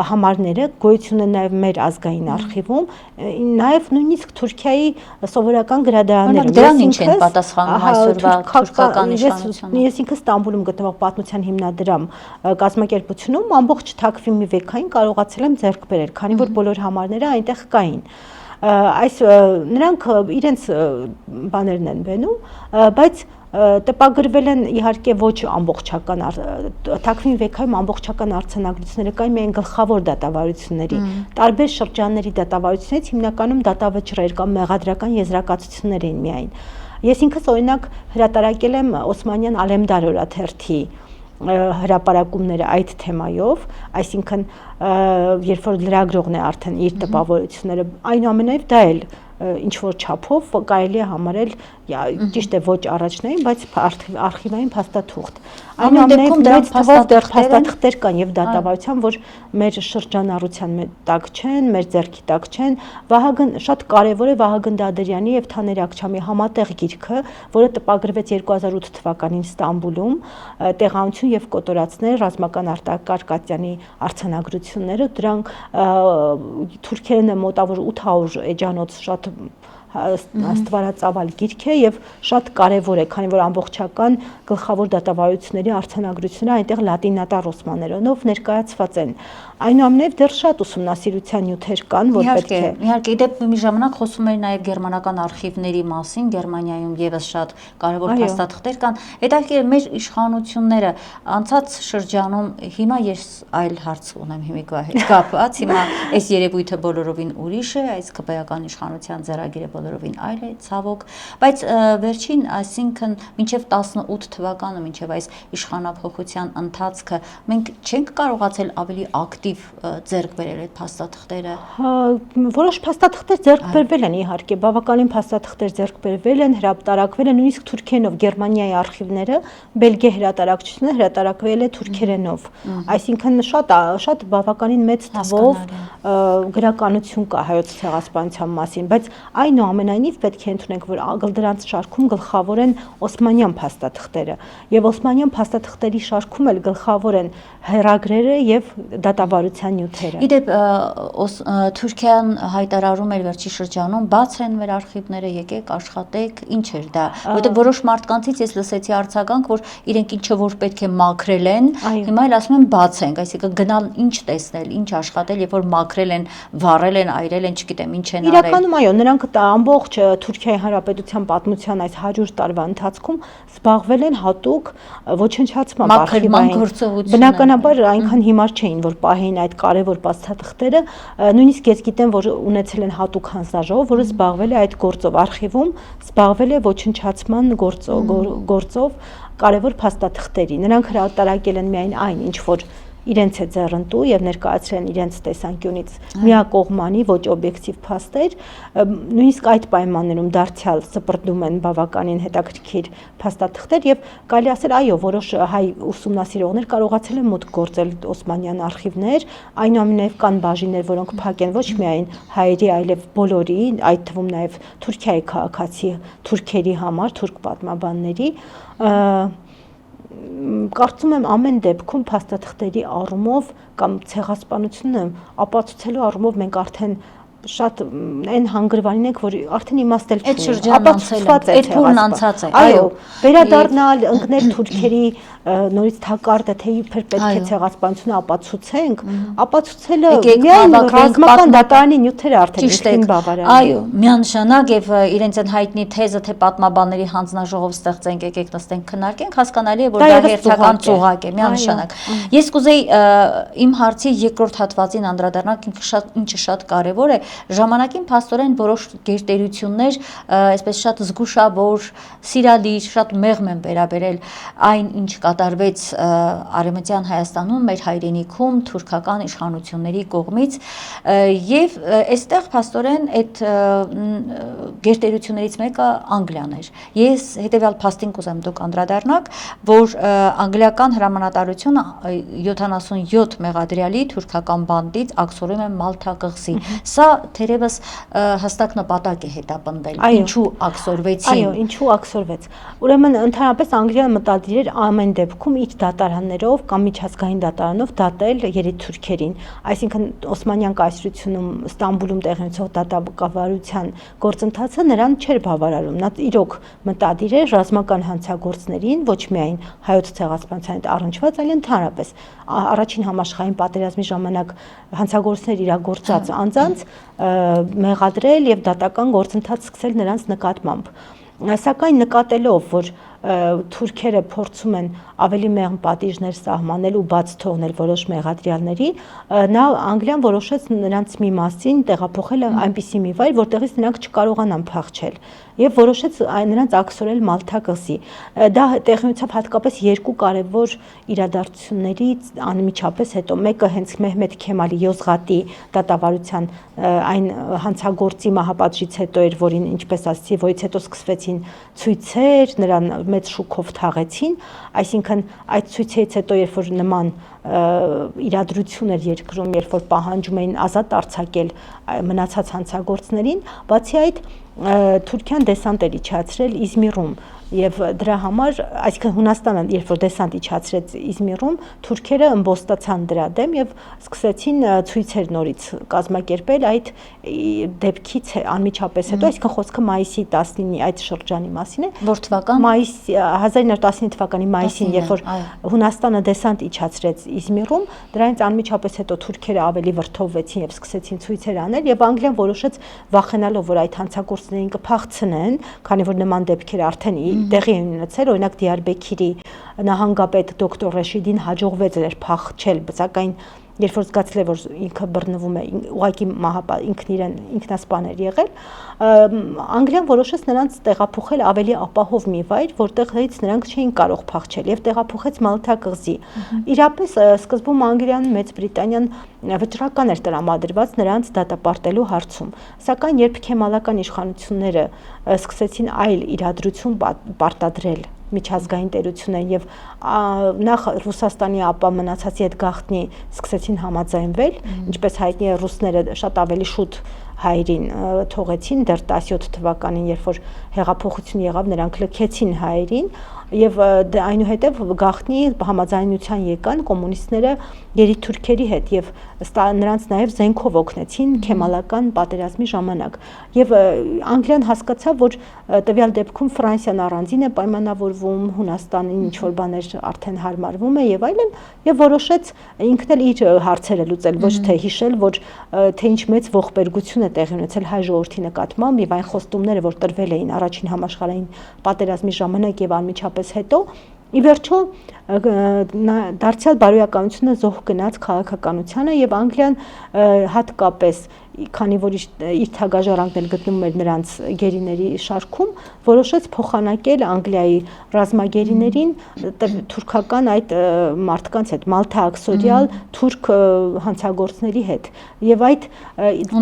համարները գոյություն են նաև մեր ազգային արխիվում, նաև նույնիսկ Թուրքիայի սովորական գրադարաններում։ Դրանք ինչ են պատասխանում այսօրվա թուրքական իշխանությանը։ Ես ինքս Ստամբուլում գտնվող պատմության հիմնադրամ կազմակերպությունում ամբողջ Թաքվիմի Վեքային կարողացել եմ ձեռք բերել, քանի որ բոլոր համարները այնտեղ կային։ Այս նրանք իրենց բաներն են բերում, բայց տպագրվել են իհարկե ոչ ամբողջական Թաքվիմի Վեքայում ամբողջական արձանագրությունները կային միայն գլխավոր դատավարությունների, տարբեր շրջանների դատավարություններից հիմնականում դատավճռեր կամ մեղադրական եզրակացություններ էին միայն։ Ես ինքս օրինակ հրատարակել եմ Օսմանյան Ալեմդար օրաթերթի հրապարակումները այդ թեմայով, այսինքն երբ որ լրագրողն է արդեն իր տպավորությունները, այնուամենայնիվ դա էլ ինչ որ չափով կարելի է համարել ճիշտ է ոչ առաջնային, բայց արխիվային փաստաթուղթ։ Այնուամենայնիվ դրանց փաստաթղթեր կան եւ դատավարության, որ մեր շրջանառության տակ չեն, մեր ձեռքի տակ չեն։ Վահագն շատ կարեւոր է Վահագն Դադարյանի եւ Թաներ Աքչամի համատեղ գիրքը, որը տպագրվեց 2008 թվականին Ստամբուլում, տեղամություն եւ կոտորածներ ռազմական Արտակարգ Ատյանի արձանագրությունները, դրանք թուրքերեն մոտավոր 800 էջանոց շատ աստվարածավալ գիրք է եւ շատ կարեւոր է, քանի որ ամբողջական գլխավոր դատավարությունների արձանագրությունները այնտեղ լատինատար ռուսմաներենով ներկայացված են։ Այնուամենայնիվ դեռ շատ ուսումնասիրության նյութեր կան, որ պետք է։ Իհարկե, իդեպ մի ժամանակ խոսում էր նաև գերմանական արխիվների մասին, Գերմանիայում եւս շատ կարևոր փաստաթղթեր կան։ Հետաքրքիր է մեր իշխանությունները անցած շրջանում, հիմա ես այլ հարց ունեմ հիմիկվա հետ կապված, հիմա այս երևույթը բոլորովին ուրիշ է, այս ԿՊ-ական իշխանության ձեռագիրը բոլորովին այլ է, ցավոք, բայց վերջին, այսինքն մինչև 18 թվականը, մինչև այս իշխանափոխության ընթացքը մենք չենք կարողացել ավելի ակտիվ ձեռք բերել այդ փաստաթղթերը։ Որոշ փաստաթղթեր ձեռք բերվել են, իհարկե, բավականին փաստաթղթեր ձեռք բերվել են, հրապարակվել են նույնիսկ թուրքերենով, Գերմանիայի արխիվները, Բելգիա հրատարակչությունը հրատարակվել է թուրքերենով։ Այսինքն շատ բավականին մեծ թվով գրականություն կա հայոց ցեղասպանության մասին, բայց այնուամենայնիվ պետք է ընդունենք, որ դրանց շարքում գլխավոր են օսմանյան փաստաթղթերը, եւ օսմանյան փաստաթղթերի շարքում էլ գլխավոր են հեռագրերը եւ դատավարության նյութերը։ Իդեպ Թուրքիան հայտարարում էր վերջի շրջանում, բաց են մեր արխիվները, եկեք աշխատեք, ինչ էր դա, որտեղ որոշ մարդկանցից ես լսեցի արձագանք, որ իրենք ինչը որ պետք է մաքրել են, հիմա էլ ասում են բաց ենք, այսինքն գնալ ինչ տեսնել, ինչ աշխատել, երբ որ մաքրել են, վառել են, այրել են, չգիտեմ, ինչ են արել։ Իրականում այո, նրանք ամբողջ Թուրքիայի Հանրապետության պատմության այս 100 տարվա ընթացքում զբաղվել են հատուկ ոչնչացման արխիվային գործողություններով։ Բնականաբար այնքան հիմար չէին, որ պահեին այդ կարևոր փաստաթղթերը, նույնիսկ ես գիտեմ, որ ունեցել են հատուկ հանձնաժողով, որը զբաղվել է այդ գործով, արխիվում զբաղվել է ոչնչացման գործով կարևոր փաստաթղթերի։ Նրանք հրատարակել են միայն այն, ինչ որ իրենց է ձեռնտու եւ ներկայացրել են իրենց տեսանկյունից միակողմանի, ոչ օբյեկտիվ փաստեր, նույնիսկ այդ պայմաններում դարձյալ սպրդում են բավականին հետաքրքիր փաստաթղթեր եւ կարելի ասել այո, որոշ հայ ուսումնասիրողներ կարողացել են մուտք գործել օսմանյան արխիվներ, այնուամենայնիվ կան բաժիններ, որոնք փակ են ոչ միայն հայերի, այլև բոլորի, այդ թվում նաեւ Թուրքիայի քաղաքացի թուրքերի համար, թուրք պատմաբանների, կարծում եմ ամեն դեպքում փաստաթղթերի առումով կամ ցեղասպանությունը ապացուցելու առումով մենք արդեն շատ այն հանգրվանին ենք, որ արդեն իմաստել չունի, ապացուցված է, այդ փուլն անցած է, այո, վերադառնալ, ընկնել թուրքերի նորից թակարդը, թե իբր պետք է ցեղասպանությունը ապացուցենք, ապացուցելը միայն ռազմական դատարանի նյութերը արդեն իսկին բավարար է։ Այո, միանշանակ եւ իրենց այն հայտնի թեզը, թե պատմաբանների հանձնաժողով ստեղծենք, եկեք նստենք քննարկենք, հասկանալի է, որ դա հերթական ծուղակ է, միանշանակ։ Ես կուզեի իմ հարցի երկրորդ հատվածին անդրադառնալ, ինչը շատ կարեւոր է, ժամանակին փաստորեն որոշ գերտերություններ, այսպես շատ զգուշավոր, սիրալիր, շատ մեղմ են վերաբերել այն, ինչ կատարվեց Արևմտյան Հայաստանում, մեր հայրենիքում թուրքական իշխանությունների կողմից եւ այստեղ փաստորեն այդ գերտերություններից մեկը Անգլիան էր։ Ես հետեւյալ փաստին կուզեմ դուք անդրադառնաք, որ անգլիական հրամանատարությունը 77 մեղադրյալի թուրքական բանդից աքսորում է Մալթա կղզի։ Սա թերևս հստակ նպատակ է հետապնդել, ինչու աքսորվեցին։ Այո, ինչու աքսորվեց։ Ուրեմն ընդհանրապես Անգլիան մտադիր էր ամեն դեպքում իր դատարաններով կամ միջազգային դատարանով դատել երիտթուրքերին, այսինքն Օսմանյան կայսրությունում Ստամբուլում տեղի ունեցող դատակավարության գործընթացը նրան չէր բավարարում։ Նա իրոք մտադիր էր ռազմական հանցագործներին, ոչ միայն հայոց ցեղասպանության հետ առնչված, այլ ընդհանրապես առաջին համաշխարհային պատերազմի ժամանակ հանցագործներ իրագործած անձանց մեղադրել եւ դատական գործընթաց սկսել նրանց նկատմամբ։ Սակայն նկատելով, որ թուրքերը փորձում են ավելի մեղմ պատիժներ սահմանել ու բաց թողնել որոշ մեղադրյալների, նա Անգլիան որոշեց նրանց մի մասին տեղափոխել այնպիսի մի վայր, որտեղից նրանք չկարողանան փախչել եւ որոշեց նրանց աքսորել Մալթա կղզի։ Դա տեղի ունեցավ հատկապես երկու կարևոր իրադարձություններից անմիջապես հետո։ Մեկը հենց Մեհմեդ Քեմալի Յոզղատի դատավարության այն հանցագործի մահապատժից հետո էր, որին ինչպես ասացի, որից հետո սկսվեցին ցույցեր, նրան մեծ շուկով թաղեցին, այսինքն այդ ցույցերից հետո երբ որ նման իրադրություն էր երկրում, երբ որ պահանջում էին ազատ արձակել մնացած հանցագործներին, բացի այդ Թուրքիան դեսանտ էր իջացրել Իզմիրում եւ դրա համար, այսինքն Հունաստանը երբ որ դեսանտ իջացրեց Իզմիրում, թուրքերը ըմբոստացան դրա դեմ եւ սկսեցին ցույցեր նորից կազմակերպել այդ դեպքից անմիջապես հետո, այսինքն խոսքը մայիսի 19-ի այդ շրջանի մասին է, որ թվական մայիս 1919 թվականի մայիսին, երբ որ Հունաստանը դեսանտ իջացրեց Իզմիրում, դրանից անմիջապես հետո թուրքերը ավելի վրդովվեցին եւ սկսեցին ցույցեր անել եւ Անգլիան որոշեց վախենալով, որ այդ հանցագործներին կփախցնեն, քանի որ նման դեպքեր արդեն տեղի են ունեցել, օրինակ Դիարբեքիրի նահանգապետ դոկտոր Ռեշիդին հաջողվեց էր փախչել, սակայն երբ որ զգացել է, որ ինքը բռնվում է, ուղղակի ինքն իրեն ինքնասպան էր եղել, Անգլիան որոշեց նրանց տեղափոխել ավելի ապահով մի վայր, որտեղից նրանք չէին կարող փախչել եւ տեղափոխեց Մալթա կղզի։ Իրապես սկզբում Անգլիան, Մեծ Բրիտանիան վճռական էր տրամադրված նրանց դատապարտելու հարցում, սակայն երբ քեմալական իշխանությունները սկսեցին այլ իրադրություն պարտադրել միջազգային տերություններին եւ նախ Ռուսաստանի ապա մնացածի հետ գաղտնի սկսեցին համաձայնվել, ինչպես հայտնի է ռուսները շատ ավելի շուտ հայերին թողեցին դեռ 17 թվականին, երբ որ հեղափոխություն եղավ, նրանք լքեցին հայերին եւ այնուհետեւ գաղտնի համաձայնության եկան կոմունիստները երիտթուրքերի հետ եւ նրանց նաեւ զենքով օգնեցին քեմալական պատերազմի ժամանակ եւ Անգլիան հասկացավ, որ տվյալ դեպքում Ֆրանսիան առանձին է պայմանավորվում, Հունաստանին ինչ որ բաներ արդեն հարմարվում է եւ այլն եւ որոշեց ինքն էլ իր հարցերը լուծել, ոչ թե հիշել, որ թե ինչ մեծ ողբերգություն է տեղի ունեցել հայ ժողովրդի նկատմամբ եւ այն խոստումները, որ տրվել էին առաջին համաշխարհային պատերազմի ժամանակ եւ անմիջապես հետո, ի վերջո դարձյալ բարոյականությունը զոհ գնաց քաղաքականությանը եւ Անգլիան հատկապես քանի որ իր թագաժառանգն էլ գտնում էր նրանց գերիների շարքում, որոշեց փոխանակել Անգլիայի ռազմագերիներին թուրքական այդ մարդկանց հետ, մալթա-աքսորիալ թուրք հանցագործների հետ։ Եվ այդ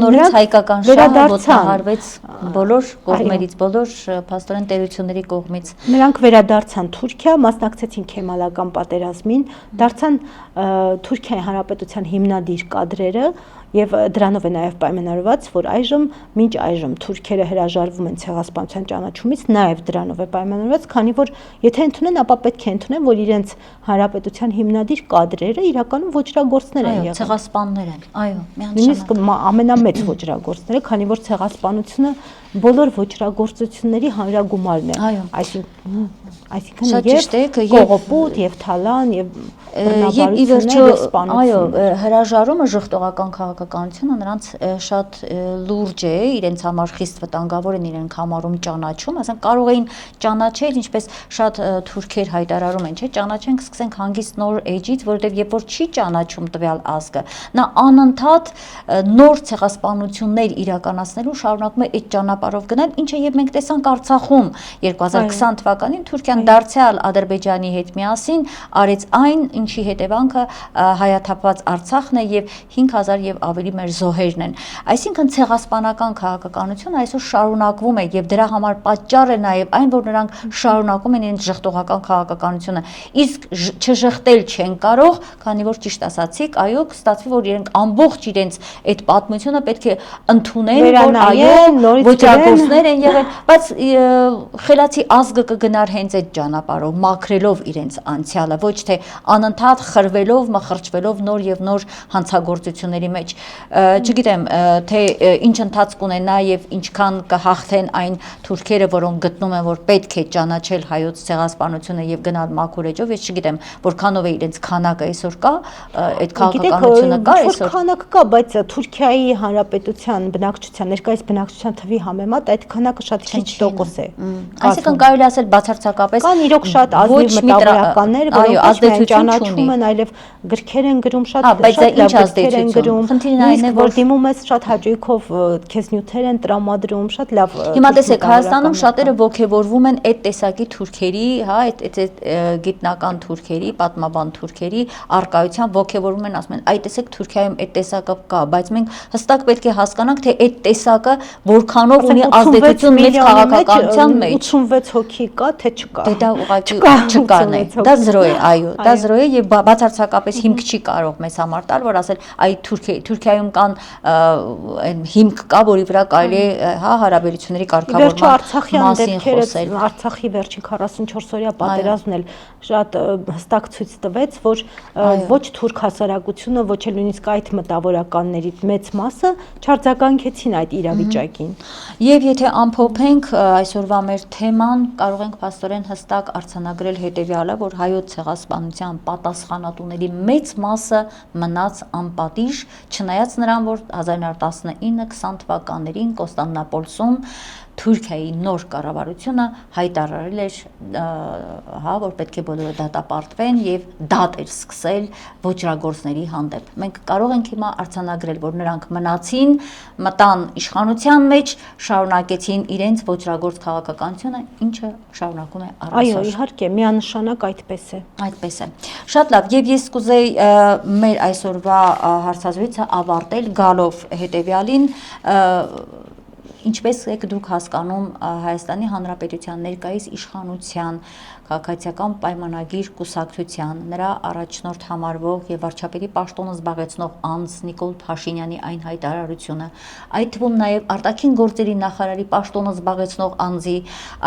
նորից հայկական շահը ոտահարվեց բոլոր կողմերից, բոլոր փաստորեն տերությունների կողմից։ Նրանք վերադարձան Թուրքիա, մասնակցեցին Քեմալական պատերազմին, դարձան Թուրքիայի Հանրապետության հիմնադիր կադրերը եւ դրանով է նաեւ պայմանավորված, որ մինչ այժմ թուրքերը հրաժարվում են ցեղասպանության ճանաչումից, նաեւ դրանով է պայմանավորված, քանի որ եթե ընդունեն, ապա պետք է ընդունեն, որ իրենց հանրապետության հիմնադիր կադրերը իրականում ոճրագործներ են եղել։ Ցեղասպաններ են, այո, նույնիսկ ամենամեծ ոճրագործները, քանի որ ցեղասպանությունը բոլոր ոճրագործությունների հանրագումարն է։ Այսինքն եւ կողոպուտ եւ թալան եւ ի վերջո, այո, հրաժարումը ժխտողական քաղաքականությունը նրանց շատ լուրջ է, իրենց համար խիստ վտանգավոր են իրենք համարում ճանաչում, ասենք կարող էին ճանաչել, ինչպես շատ թուրքեր հայտարարում են, չէ, ճանաչենք, սկսենք հանգիստ նոր էջից, որովհետև երբ որ չի ճանաչում տվյալ ազգը, նա անընդհատ նոր ցեղասպանություններ իրականացնելու շարունակում է այդ ճանապարհով գնալ, ինչը եւ մենք տեսանք Արցախում 2020 թվականին Թուրքիան դարձյալ Ադրբեջանի հետ միասին արեց այն, ինչի հետևանքը հայաթափված Արցախն է եւ 5000 եւ ավելի մեր զոհերն են։ Այսինքն ցեղասպանական քաղաքականությունը այսօր շարունակվում է եւ դրա համար պատճառ է նաեւ այն, որ նրանք շարունակում են իրենց ժխտողական քաղաքականությունը, իսկ չժխտել չեն կարող, քանի որ ճիշտ ասացիք, այո, կստացվի, որ իրենք ամբողջ իրենց այդ պատմությունը պետք է ընդունեն, որ այո, ոճրագործներ են եղել, բայց խելացի ազգը կգնար հենց այդ ճանապարհով, մաքրելով իրենց անցյալը, ոչ թե անընդհատ խրվելով, մխրճվելով նոր եւ նոր հանցագործությունների մեջ։ Չգիտեմ, թե ինչ ընթացք ունենա եւ ինչքան կհաղթեն այն թուրքերը, որոնք գտնում են, որ պետք է ճանաչել հայոց ցեղասպանությունը եւ գնալ մաքուր էջով, ես չգիտեմ, որքանով է իրենց քանակը այսօր կա, այդ քաղաքականությունը կա այսօր։ Քանակը կա, բայց Թուրքիայի Հանրապետության բնակչության, ներկայիս բնակչության թվի համեմատ այդ քանակը շատ քիչ տոկոս է։ Այսինքն կարելի ասել բացարձակապես կան իրոք շատ ազնիվ մտավորականներ, որոնք ճանաչում են, այլև գրքեր են գրում, շատ լավ գրքեր են գրում, նույնիսկ որ դիմում ես շատ հաճույքով քեզ նյութեր են տրամադրում, շատ լավ։ Հիմա տեսեք, Հայաստանում շատերը ողջևորվում են այդ տեսակի թուրքերի, հա, այդ գիտնական թուրքերի, պատմաբան թուրքերի արկայությամբ ողջևորվում են, ասում են, այ տեսեք Թուրքիայում այդ տեսակը կա, բայց մենք հստակ պետք է հասկանանք, թե այդ տեսակը որքանով ունի ազդեցություն մեծ քաղաքականության մեջ։ 86 հոգի կա, թե չկա։ Դա ուղղակի չկան է։ Դա զրո է, այո, դա զրո է եւ բացարձակապես հիմք չի կարող մեզ համար տալ, որ ասել, այ Թուրքիայում կան հիմք կա, որի վրա կարելի է, հա, հարաբերությունների կարգավորման մասին խոսել։ Արցախի վերջին 44-օրյա պատերազմն էլ շատ հստակ ցույց տվեց, որ ոչ թուրք հասարակությունը, ոչ էլ նույնիսկ այդ մտավորականների մեծ մասը չարձագանքեցին այդ իրավիճակին։ Եվ եթե ամփոփենք այսօրվա մեր թեման, կարող ենք փաստորեն հստակ արձանագրել հետևյալը, որ հայոց ցեղասպանության պատասխանատուների մեծ մասը մնաց անպատիժ, չնայած նրան, որ 1919-20 թվականներին Կոստանդնուպոլսում Թուրքիայի նոր կառավարությունը հայտարարել էր, հա, որ պետք է բոլորը դատապարտվեն եւ դատ էր սկսել ոճրագործների հանդեպ։ Մենք կարող ենք հիմա արձանագրել, որ նրանք մնացին, մտան իշխանության մեջ, շարունակեցին իրենց ոճրագործ քաղաքականությունը, ինչը շարունակում է առ այսօր։ Այո, իհարկե, միանշանակ այդպես է։ Այդպես է։ Շատ լավ, եւ ես կուզեի մեր այսօրվա հարցազրույցը ավարտել գալով հետեւյալին, ինչպես եք դուք հասկանում Հայաստանի Հանրապետության ներկայիս իշխանության քաղաքացիական պայմանագիր կուսակցության նրա առաջնորդ համարվող եւ վարչապետի պաշտոնը զբաղեցնող անձ Նիկոլ Փաշինյանի այն հայտարարությունը, այդ թվում նաեւ արտաքին գործերի նախարարի պաշտոնը զբաղեցնող անձի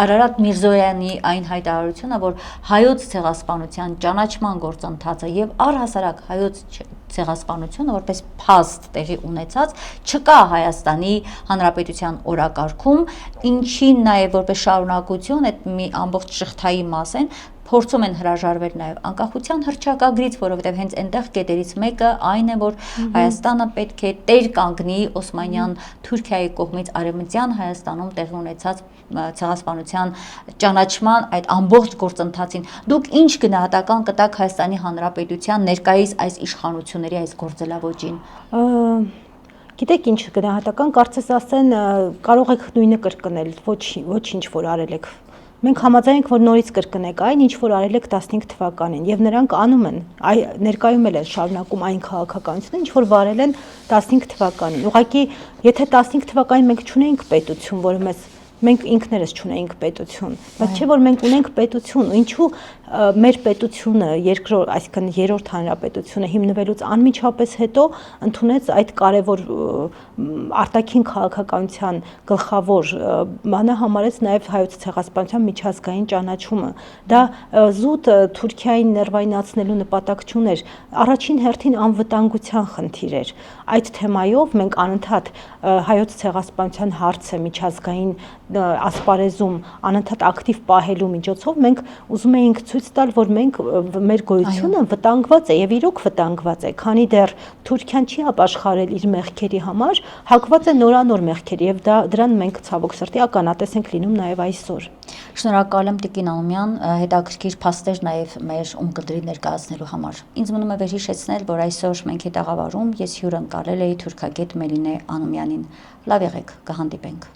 Արարատ Միրզոյանի այն հայտարարությունը, որ հայոց ցեղասպանության ճանաչման գործընթացը եւ առհասարակ հայոց ցեղասպանությունը որպես փաստ տեղի ունեցած չկա Հայաստանի Հանրապետության օրակարգում, ինչին նաև որպես շարունակություն այդ մի ամբողջ շղթայի մաս են փորձում են հրաժարվել նաև անկախության հռչակագրից, որովհետև հենց այնտեղ կետերից մեկը այն է, որ Հայաստանը պետք է տեր կանգնի Օսմանյան Թուրքիայի կողմից Արևմտյան Հայաստանում տեղի ունեցած ցեղասպանության ճանաչման այդ ամբողջ գործընթացին։ Դուք ինչ գնահատական կտաք Հայաստանի Հանրապետության ներկայիս այս իշխանությունների այս գործելավոճին։ Գիտեք ինչ գնահատական, կարծես ասեն կարող եք նույնը կրկնել, ոչինչ որ արել եք։ Մենք համաձայն ենք, որ նորից կրկնեք այն, ինչ որ արել եք 15 թվականին, եւ նրանք անում են, ներկայում են շարունակում այն քաղաքականությունը, ինչ որ վարել են 15 թվականին։ Ուղղակի, եթե 15 թվականին մենք չունեինք պետություն, որը մենք ինքներս չունեինք պետություն, բայց չէ որ մենք ունենք պետություն, ինչու մեր պետությունը այսինքն երրորդ հանրապետությունը հիմնվելուց անմիջապես հետո ընդունեց այդ կարևոր արտաքին քաղաքականության գլխավոր բանը համարեց նաև հայոց ցեղասպանության միջազգային ճանաչումը։ Դա զուտ Թուրքիային ներվայնացնելու նպատակ չուներ, առաջին հերթին անվտանգության խնդիր էր։ Այդ թեմայով մենք անընդհատ հայոց ցեղասպանության հարցը միջազգային ասպարեզում անընդհատ ակտիվ պահելու միջոցով մենք ուզում էինք ցույց տալ, որ մեր գոյությունը վտանգված է եւ իրոք վտանգված է, քանի դեռ Թուրքիան չի ապաշխարել իր մեղքերի համար, հակված է նորանոր մեղքերի եւ դրան մենք ցավոք սրտի ականատես ենք լինում նաեւ այսօր։ Շնորհակալ եմ Տիկին Անումյան, հետաքրքիր փաստեր նաեւ մեր ունկնդրի ներկայացնելու համար։ Ինձ մնում է վերհիշեցնել, որ այսօր մենք հետաղավարում ես հյուրընկալել էի թուրքագետ Մելինե Անումյանին։ Լավ եղեք, կհանդիպենք։